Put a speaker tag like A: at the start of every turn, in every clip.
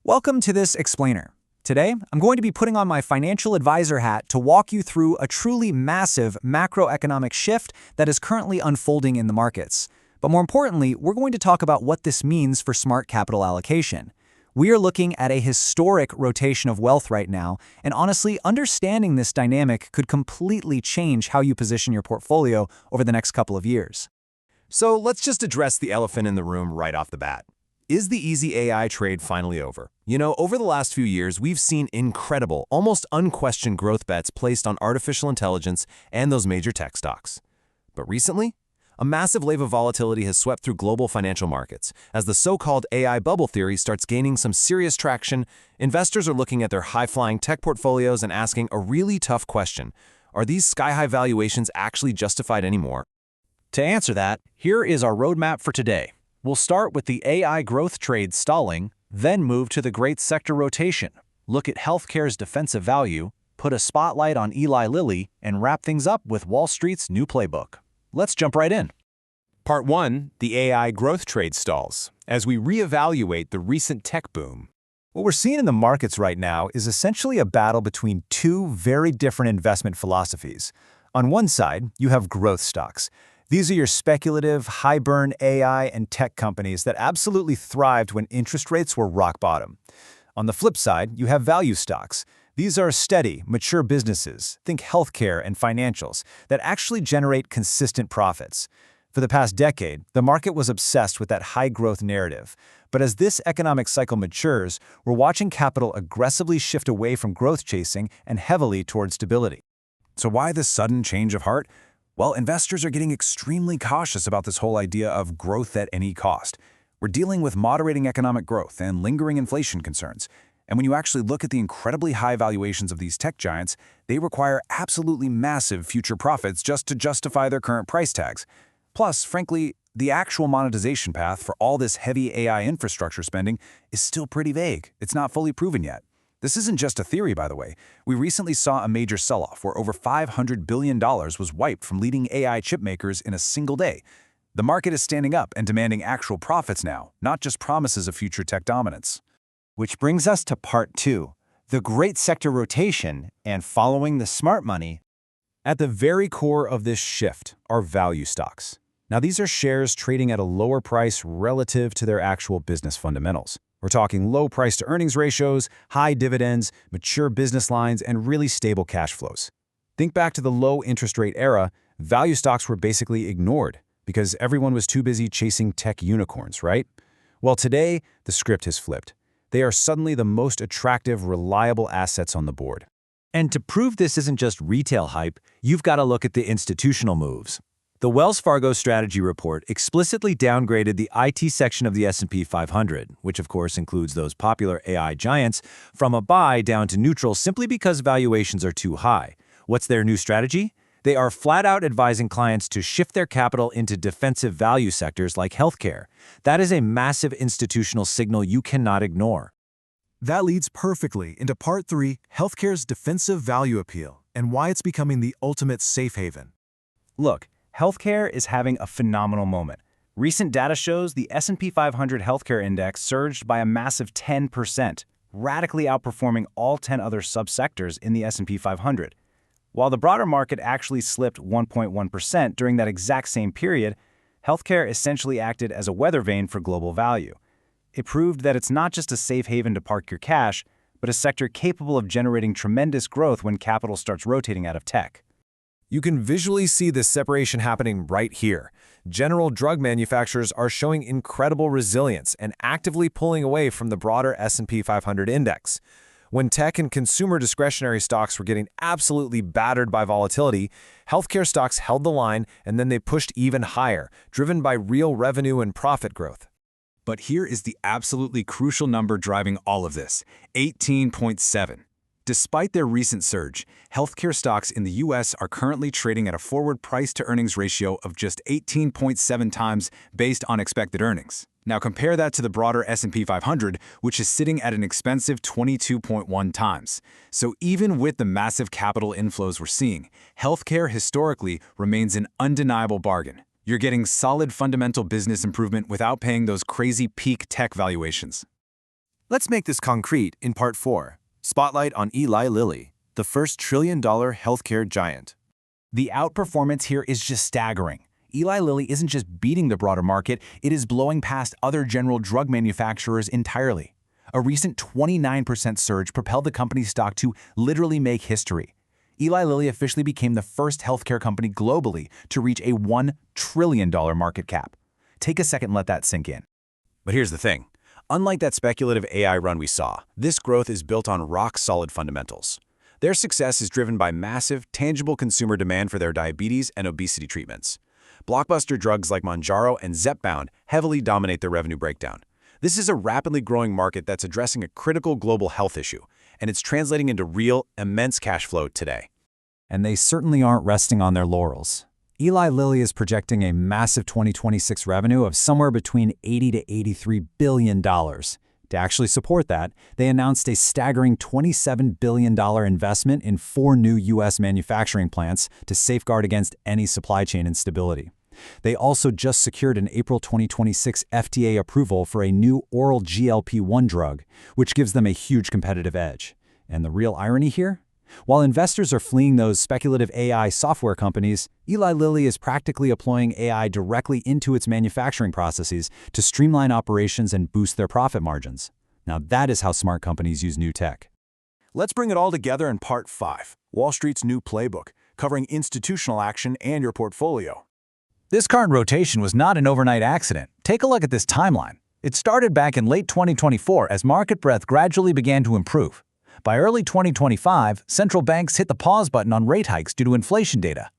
A: Welcome to this explainer. Today, I'm going to be putting on my financial advisor hat to walk you through a truly massive macroeconomic shift that is currently unfolding in the markets. But more importantly, we're going to talk about what this means for smart capital allocation. We are looking at a historic rotation of wealth right now, and honestly, understanding this dynamic could completely change how you position your portfolio over the next couple of years.
B: So let's just address the elephant in the room right off the bat. Is the easy AI trade finally over? Over the last few years, we've seen incredible, almost unquestioned growth bets placed on artificial intelligence and those major tech stocks. But recently, a massive wave of volatility has swept through global financial markets. As the so-called AI bubble theory starts gaining some serious traction, investors are looking at their high-flying tech portfolios and asking a really tough question. Are these sky-high valuations actually justified anymore?
A: To answer that, here is our roadmap for today. We'll start with the AI growth trade stalling, then move to the great sector rotation, look at healthcare's defensive value, put a spotlight on Eli Lilly, and wrap things up with Wall Street's new playbook. Let's jump right in.
B: Part 1. The AI growth trade stalls, as we reevaluate the recent tech boom.
A: What we're seeing in the markets right now is essentially a battle between two very different investment philosophies. On one side, you have growth stocks. These are your speculative, high-burn AI and tech companies that absolutely thrived when interest rates were rock bottom. On the flip side, you have value stocks. These are steady, mature businesses, think healthcare and financials, that actually generate consistent profits. For the past decade, the market was obsessed with that high-growth narrative. But as this economic cycle matures, we're watching capital aggressively shift away from growth chasing and heavily toward stability.
C: So why this sudden change of heart? Well, investors are getting extremely cautious about this whole idea of growth at any cost. We're dealing with moderating economic growth and lingering inflation concerns. And when you actually look at the incredibly high valuations of these tech giants, they require absolutely massive future profits just to justify their current price tags. Plus, frankly, the actual monetization path for all this heavy AI infrastructure spending is still pretty vague. It's not fully proven yet. This isn't just a theory, by the way. We recently saw a major sell-off where over $500 billion was wiped from leading AI chip makers in a single day. The market is standing up and demanding actual profits now, not just promises of future tech dominance.
A: Which brings us to part 2, the great sector rotation and following the smart money.
C: At the very core of this shift are value stocks. Now, these are shares trading at a lower price relative to their actual business fundamentals. We're talking low price-to-earnings ratios, high dividends, mature business lines, and really stable cash flows. Think back to the low interest rate era, value stocks were basically ignored because everyone was too busy chasing tech unicorns, right? Well, today, the script has flipped. They are suddenly the most attractive, reliable assets on the board.
A: And to prove this isn't just retail hype, you've got to look at the institutional moves. The Wells Fargo Strategy Report explicitly downgraded the IT section of the S&P 500, which of course includes those popular AI giants, from a buy down to neutral simply because valuations are too high. What's their new strategy? They are flat out advising clients to shift their capital into defensive value sectors like healthcare. That is a massive institutional signal you cannot ignore.
D: That leads perfectly into Part 3, healthcare's defensive value appeal, and why it's becoming the ultimate safe haven.
A: Look, healthcare is having a phenomenal moment. Recent data shows the S&P 500 healthcare index surged by a massive 10%, radically outperforming all 10 other subsectors in the S&P 500. While the broader market actually slipped 1.1% during that exact same period, healthcare essentially acted as a weather vane for global value. It proved that it's not just a safe haven to park your cash, but a sector capable of generating tremendous growth when capital starts rotating out of tech.
B: You can visually see this separation happening right here. General drug manufacturers are showing incredible resilience and actively pulling away from the broader S&P 500 index. When tech and consumer discretionary stocks were getting absolutely battered by volatility, healthcare stocks held the line and then they pushed even higher, driven by real revenue and profit growth.
C: But here is the absolutely crucial number driving all of this: 18.7. Despite their recent surge, healthcare stocks in the U.S. are currently trading at a forward price-to-earnings ratio of just 18.7 times based on expected earnings. Now compare that to the broader S&P 500, which is sitting at an expensive 22.1 times. So even with the massive capital inflows we're seeing, healthcare historically remains an undeniable bargain. You're getting solid fundamental business improvement without paying those crazy peak tech valuations.
D: Let's make this concrete in Part 4. Spotlight on Eli Lilly, the first trillion-dollar healthcare giant.
C: The outperformance here is just staggering. Eli Lilly isn't just beating the broader market, it is blowing past other general drug manufacturers entirely. A recent 29% surge propelled the company's stock to literally make history. Eli Lilly officially became the first healthcare company globally to reach a $1 trillion market cap. Take a second and let that sink in.
B: But here's the thing. Unlike that speculative AI run we saw, this growth is built on rock-solid fundamentals. Their success is driven by massive, tangible consumer demand for their diabetes and obesity treatments. Blockbuster drugs like Mounjaro and Zepbound heavily dominate their revenue breakdown. This is a rapidly growing market that's addressing a critical global health issue, and it's translating into real, immense cash flow today.
A: And they certainly aren't resting on their laurels. Eli Lilly is projecting a massive 2026 revenue of somewhere between $80 to $83 billion. To actually support that, they announced a staggering $27 billion investment in 4 new U.S. manufacturing plants to safeguard against any supply chain instability. They also just secured an April 2026 FDA approval for a new oral GLP-1 drug, which gives them a huge competitive edge. And the real irony here? While investors are fleeing those speculative AI software companies, Eli Lilly is practically employing AI directly into its manufacturing processes to streamline operations and boost their profit margins. Now that is how smart companies use new tech.
D: Let's bring it all together in Part 5, Wall Street's new playbook, covering institutional action and your portfolio.
C: This current rotation was not an overnight accident. Take a look at this timeline. It started back in late 2024 as market breadth gradually began to improve. By early 2025, central banks hit the pause button on rate hikes due to inflation data.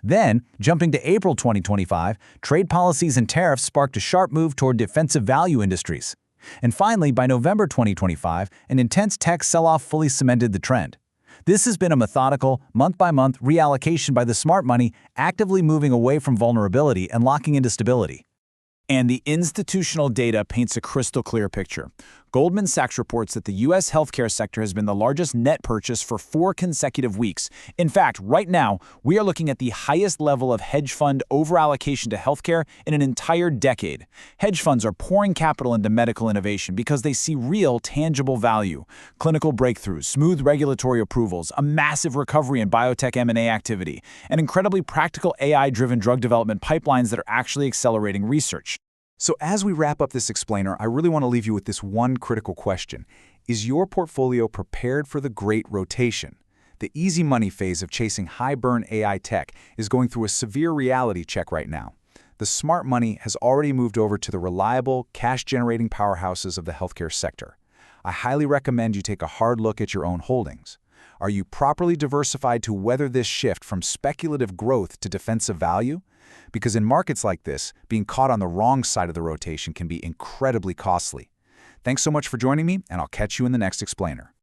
C: Then, jumping to April 2025, trade policies and tariffs sparked a sharp move toward defensive value industries. And finally, by November 2025, an intense tech sell-off fully cemented the trend. This has been a methodical, month-by-month reallocation by the smart money, actively moving away from vulnerability and locking into stability. And the institutional data paints a crystal clear picture. Goldman Sachs reports that the U.S. healthcare sector has been the largest net purchase for 4 consecutive weeks. In fact, right now, we are looking at the highest level of hedge fund overallocation to healthcare in an entire decade. Hedge funds are pouring capital into medical innovation because they see real, tangible value. Clinical breakthroughs, smooth regulatory approvals, a massive recovery in biotech M&A activity, and incredibly practical AI-driven drug development pipelines that are actually accelerating research. So as we wrap up this explainer, I really want to leave you with this one critical question. Is your portfolio prepared for the great rotation? The easy money phase of chasing high-burn AI tech is going through a severe reality check right now. The smart money has already moved over to the reliable, cash-generating powerhouses of the healthcare sector. I highly recommend you take a hard look at your own holdings. Are you properly diversified to weather this shift from speculative growth to defensive value? Because in markets like this, being caught on the wrong side of the rotation can be incredibly costly. Thanks so much for joining me, and I'll catch you in the next explainer.